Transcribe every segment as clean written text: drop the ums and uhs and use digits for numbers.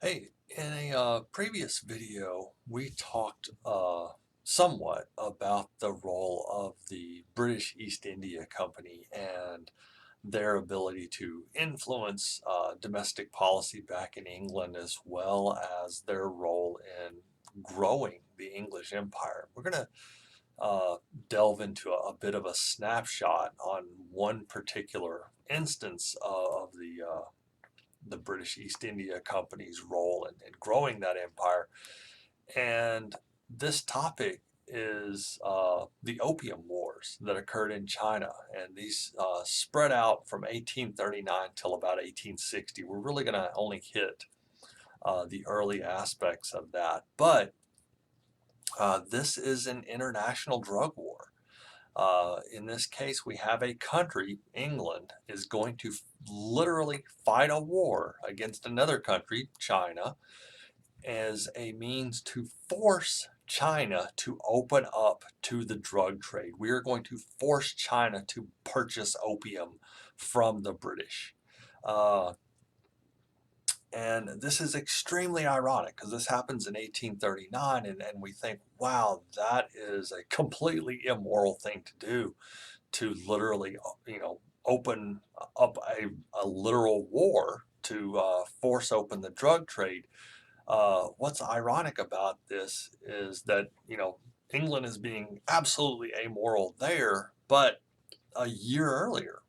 Hey, in a previous video, we talked somewhat about the role of the British East India Company and their ability to influence domestic policy back in England, as well as their role in growing the English Empire. We're going to delve into a bit of a snapshot on one particular instance of the British East India Company's role in growing that empire. And this topic is the Opium Wars that occurred in China. And these spread out from 1839 till about 1860. We're really going to only hit the early aspects of that. But this is an international drug war. In this case, we have a country, England, is going to literally fight a war against another country, China, as a means to force China to open up to the drug trade. We are going to force China to purchase opium from the British. Uh, and this is extremely ironic because this happens in 1839, and we think, wow, that is a completely immoral thing to do, to literally, open up a literal war to force open the drug trade. What's ironic about this is that, England is being absolutely amoral there, but a year earlier,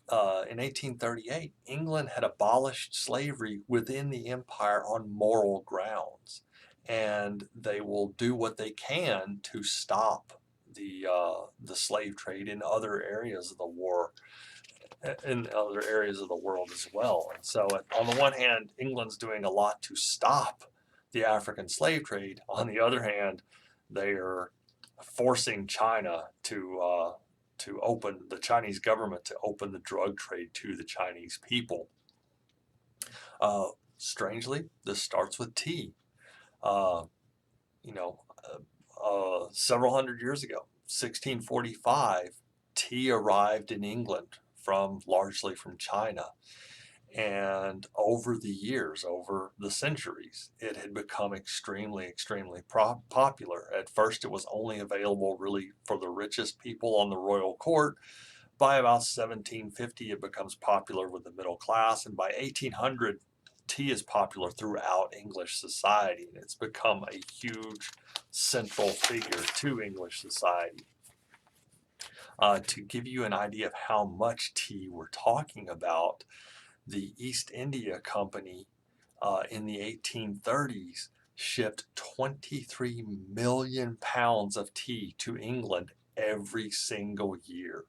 in 1838, England had abolished slavery within the empire on moral grounds, and they will do what they can to stop the slave trade in other areas of the war, in other areas of the world as well. And so, on the one hand, England's doing a lot to stop the African slave trade. On the other hand, they are forcing China to open the Chinese government to open the drug trade to the Chinese people. Uh, Strangely, this starts with tea. Uh, you know, Several hundred years ago, 1645, tea arrived in England largely from China. And over the years, over the centuries, it had become extremely popular. At first, it was only available really for the richest people on the royal court. By about 1750, it becomes popular with the middle class. And by 1800, tea is popular throughout English society. And it's become a huge central figure to English society. To give you an idea of how much tea we're talking about, the East India Company in the 1830s shipped 23 million pounds of tea to England every single year.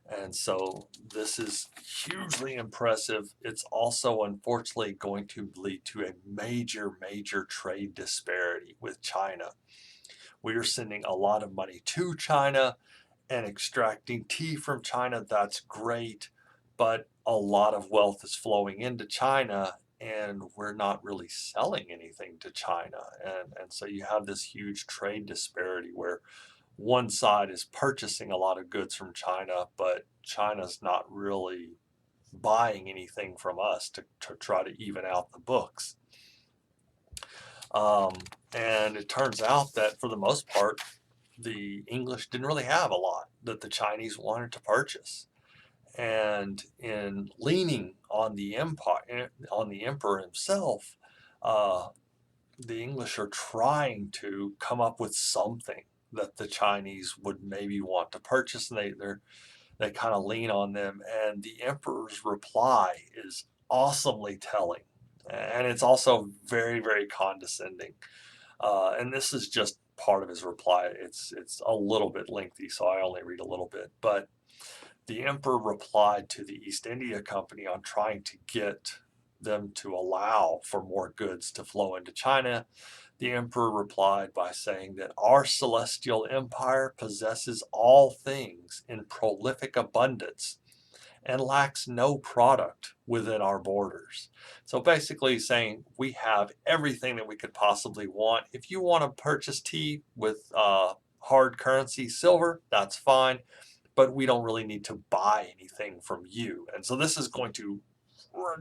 And so this is hugely impressive. It's also unfortunately going to lead to a major trade disparity with China. We are sending a lot of money to China and extracting tea from China. That's great, but a lot of wealth is flowing into China, and we're not really selling anything to China. And so you have this huge trade disparity where one side is purchasing a lot of goods from China, but China's not really buying anything from us to try to even out the books. Um, and it turns out that for the most part, the English didn't really have a lot that the Chinese wanted to purchase. And in leaning on the empire, on the emperor himself, uh, the English are trying to come up with something that the Chinese would maybe want to purchase, and they kind of lean on them. And the emperor's reply is awesomely telling, and it's also very condescending. And this is just part of his reply. It's a little bit lengthy, so I only read a little bit. But the emperor replied to the East India Company on trying to get them to allow for more goods to flow into China. The emperor replied by saying that our celestial empire possesses all things in prolific abundance and lacks no product within our borders. So basically saying we have everything that we could possibly want. If you want to purchase tea with hard currency, silver, that's fine, but we don't really need to buy anything from you. And so this is going to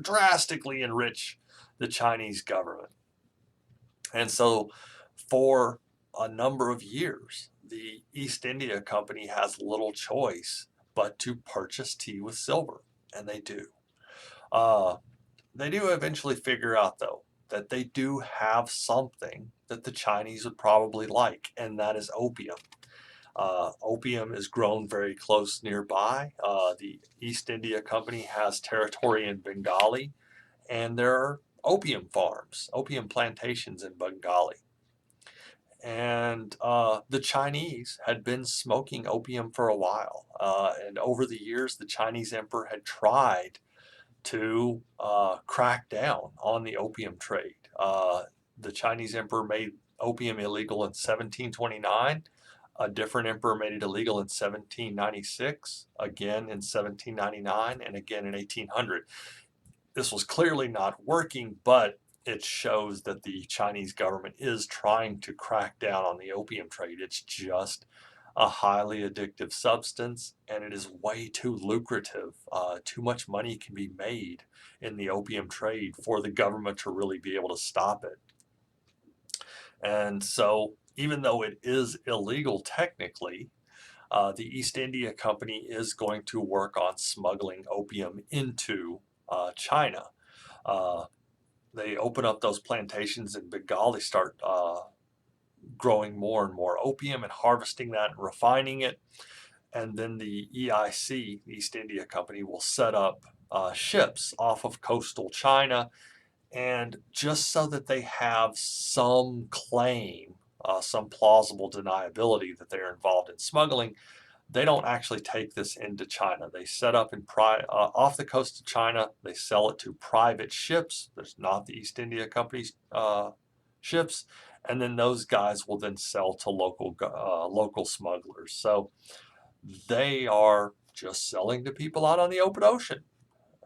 drastically enrich the Chinese government. And so for a number of years, the East India Company has little choice but to purchase tea with silver, and they do. Uh, they do eventually figure out, though, that they do have something that the Chinese would probably like, and that is opium. Opium is grown very close nearby. The East India Company has territory in Bengali, and there are opium farms, opium plantations in Bengali. And the Chinese had been smoking opium for a while. And over the years, the Chinese emperor had tried to crack down on the opium trade. The Chinese emperor made opium illegal in 1729. A different emperor made it illegal in 1796, again in 1799, and again in 1800. This was clearly not working, but it shows that the Chinese government is trying to crack down on the opium trade. It's just a highly addictive substance, and it is way too lucrative. Too much money can be made in the opium trade for the government to really be able to stop it. And so, even though it is illegal technically, the East India Company is going to work on smuggling opium into China. Uh, they open up those plantations in Bengal. They start growing more and more opium and harvesting that and refining it. And then the EIC, the East India Company, will set up ships off of coastal China. And just so that they have some claim, some plausible deniability that they're involved in smuggling, they don't actually take this into China. They set up off the coast of China. They sell it to private ships. There's not the East India Company's ships, and then those guys will then sell to local smugglers. So they are just selling to people out on the open ocean.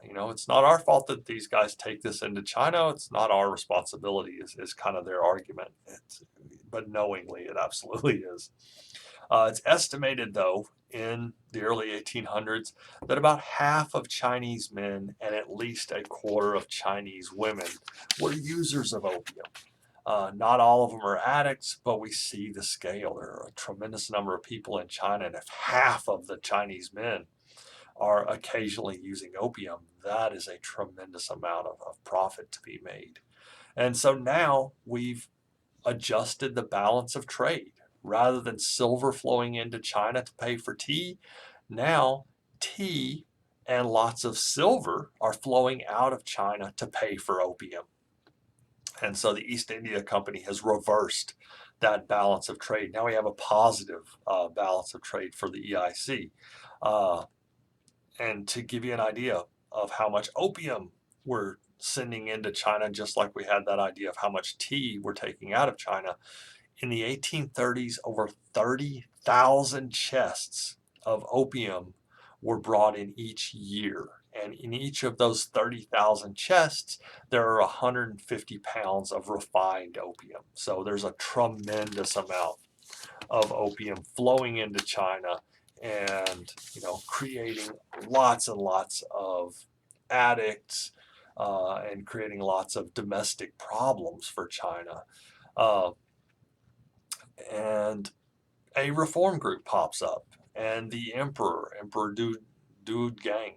You know, it's not our fault that these guys take this into China. It's not our responsibility, is kind of their argument. But knowingly, it absolutely is. It's estimated, though, in the early 1800s that about half of Chinese men and at least a quarter of Chinese women were users of opium. Not all of them are addicts, but we see the scale. There are a tremendous number of people in China, and if half of the Chinese men are occasionally using opium, that is a tremendous amount of profit to be made. And so now we've adjusted the balance of trade. Rather than silver flowing into China to pay for tea, now tea and lots of silver are flowing out of China to pay for opium. And so the East India Company has reversed that balance of trade. Now we have a positive balance of trade for the EIC. And to give you an idea of how much opium we're sending into China, just like we had that idea of how much tea we're taking out of China, in the 1830s, over 30,000 chests of opium were brought in each year. And in each of those 30,000 chests, there are 150 pounds of refined opium. So there's a tremendous amount of opium flowing into China and, you know, creating lots and lots of addicts and creating lots of domestic problems for China. And a reform group pops up, and the Emperor Du Gang,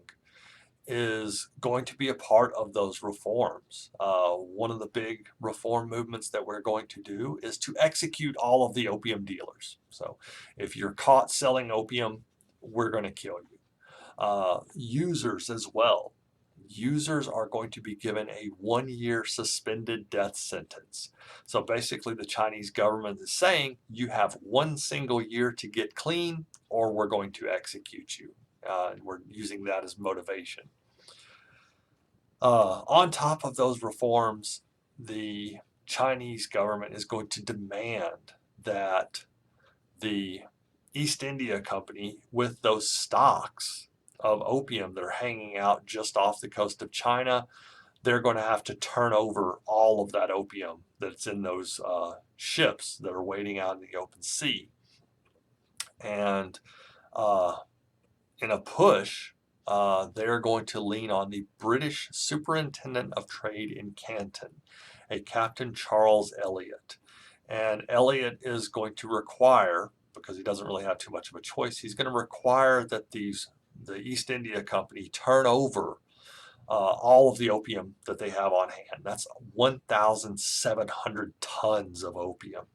is going to be a part of those reforms. One of the big reform movements that we're going to do is to execute all of the opium dealers. So if you're caught selling opium, we're going to kill you. Users as well. Users are going to be given a 1-year suspended death sentence. So basically the Chinese government is saying you have 1 single year to get clean or we're going to execute you. And we're using that as motivation. On top of those reforms, the Chinese government is going to demand that the East India Company, with those stocks of opium that are hanging out just off the coast of China, they're going to have to turn over all of that opium that's in those ships that are waiting out in the open sea. And in a push they're going to lean on the British Superintendent of Trade in Canton, a Captain Charles Elliot. And Elliot is going to require, because he doesn't really have too much of a choice, he's going to require that the East India Company turn over all of the opium that they have on hand. That's 1,700 tons of opium.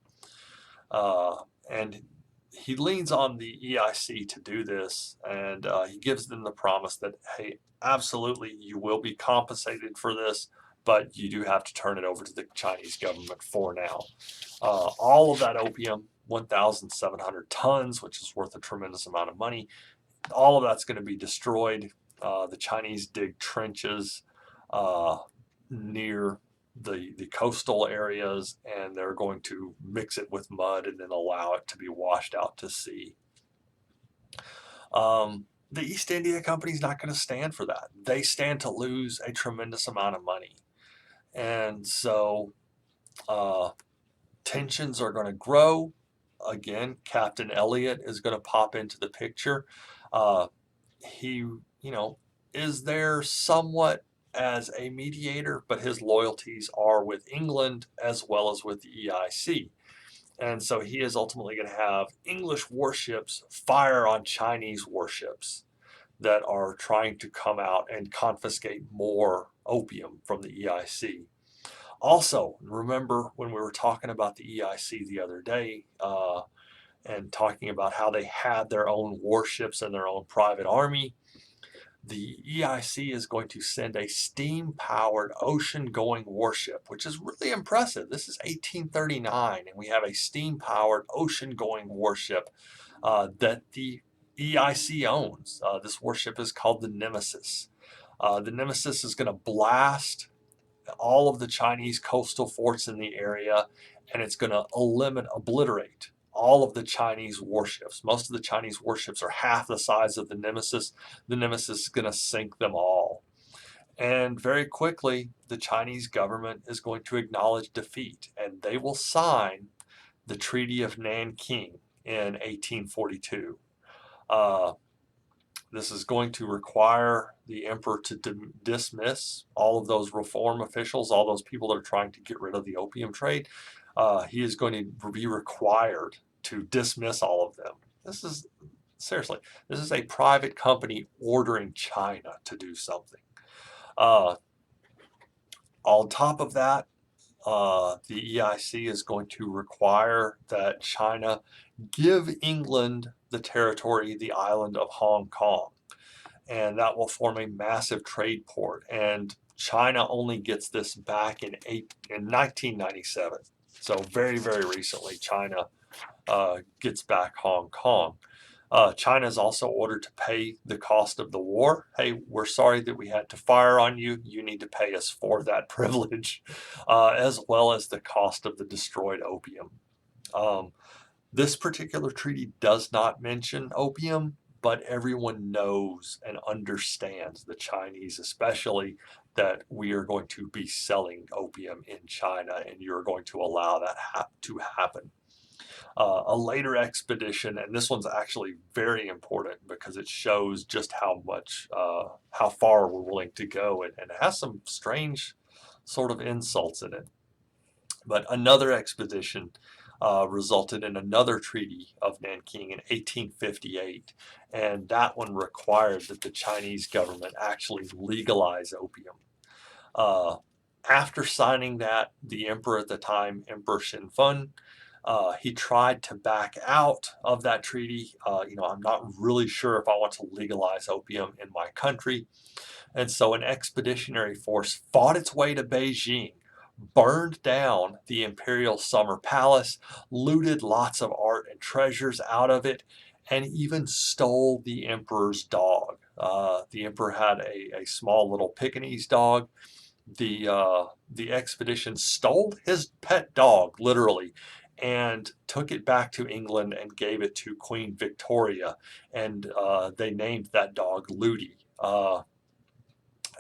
And he leans on the EIC to do this, and he gives them the promise that, hey, absolutely, you will be compensated for this, but you do have to turn it over to the Chinese government for now. All of that opium, 1,700 tons, which is worth a tremendous amount of money, all of that's going to be destroyed. The Chinese dig trenches near the coastal areas, and they're going to mix it with mud and then allow it to be washed out to sea. The East India Company is not going to stand for that. They stand to lose a tremendous amount of money. And so tensions are going to grow. Again, Captain Elliot is going to pop into the picture. He, is there somewhat as a mediator, but his loyalties are with England as well as with the EIC. And so he is ultimately going to have English warships fire on Chinese warships that are trying to come out and confiscate more opium from the EIC. Also, remember when we were talking about the EIC the other day and talking about how they had their own warships and their own private army? The EIC is going to send a steam-powered ocean-going warship, which is really impressive. This is 1839, and we have a steam-powered ocean-going warship that the EIC owns. This warship is called the Nemesis. The Nemesis is going to blast all of the Chinese coastal forts in the area, and it's going to obliterate all of the Chinese warships. Most of the Chinese warships are half the size of the Nemesis. The Nemesis is going to sink them all. And very quickly, the Chinese government is going to acknowledge defeat, and they will sign the Treaty of Nanking in 1842. This is going to require the emperor to dismiss all of those reform officials, all those people that are trying to get rid of the opium trade. He is going to be required to dismiss all of them. This is, seriously, this is a private company ordering China to do something. On top of that, the EIC is going to require that China give England the territory, the island of Hong Kong, and that will form a massive trade port. And China only gets this back in 1997. So very, very recently, China gets back Hong Kong. China is also ordered to pay the cost of the war. Hey, we're sorry that we had to fire on you. You need to pay us for that privilege, as well as the cost of the destroyed opium. This particular treaty does not mention opium, but everyone knows and understands, the Chinese especially, that we are going to be selling opium in China, and you're going to allow that to happen. A later expedition, and this one's actually very important because it shows just how far we're willing to go, and it has some strange sort of insults in it. But another expedition resulted in another treaty of Nanking in 1858, and that one required that the Chinese government actually legalize opium. After signing that, the emperor at the time, Emperor Shinfeng, he tried to back out of that treaty. I'm not really sure if I want to legalize opium in my country. And so an expeditionary force fought its way to Beijing, burned down the Imperial Summer Palace, looted lots of art and treasures out of it, and even stole the emperor's dog. The emperor had a small little Pekingese dog. The expedition stole his pet dog, literally, and took it back to England and gave it to Queen Victoria, and they named that dog Ludi.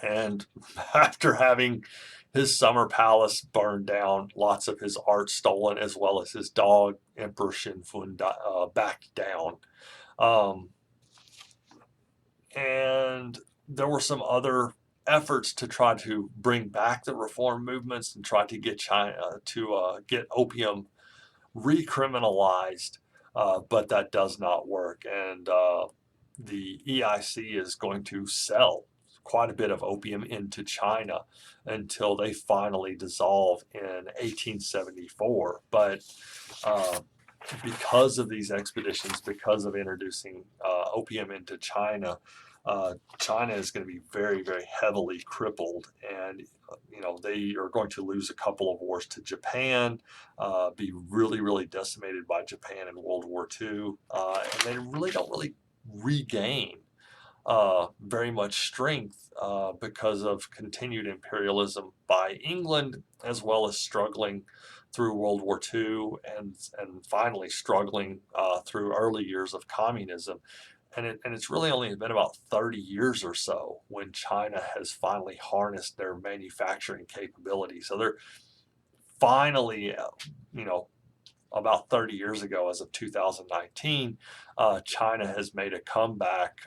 And after having his summer palace burned down, lots of his art stolen, as well as his dog, Emperor Shinfeng backed down. And there were some other efforts to try to bring back the reform movements and try to get China to get opium recriminalized, but that does not work. And the EIC is going to sell quite a bit of opium into China until they finally dissolve in 1874. But uh, because of these expeditions, because of introducing opium into China, China is going to be very, very heavily crippled, and they are going to lose a couple of wars to Japan, be really, really decimated by Japan in World War II, and they really don't really regain very much strength because of continued imperialism by England, as well as struggling through World War II and finally struggling through early years of communism. And it's really only been about 30 years or so when China has finally harnessed their manufacturing capability. So they're finally, you know, about 30 years ago, as of 2019, China has made a comeback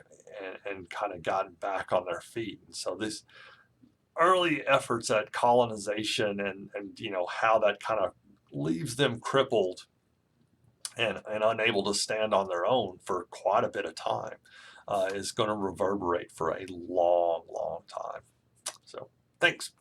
and kind of gotten back on their feet. And so this early efforts at colonization and how that kind of leaves them crippled and unable to stand on their own for quite a bit of time is going to reverberate for a long, long time. So thanks.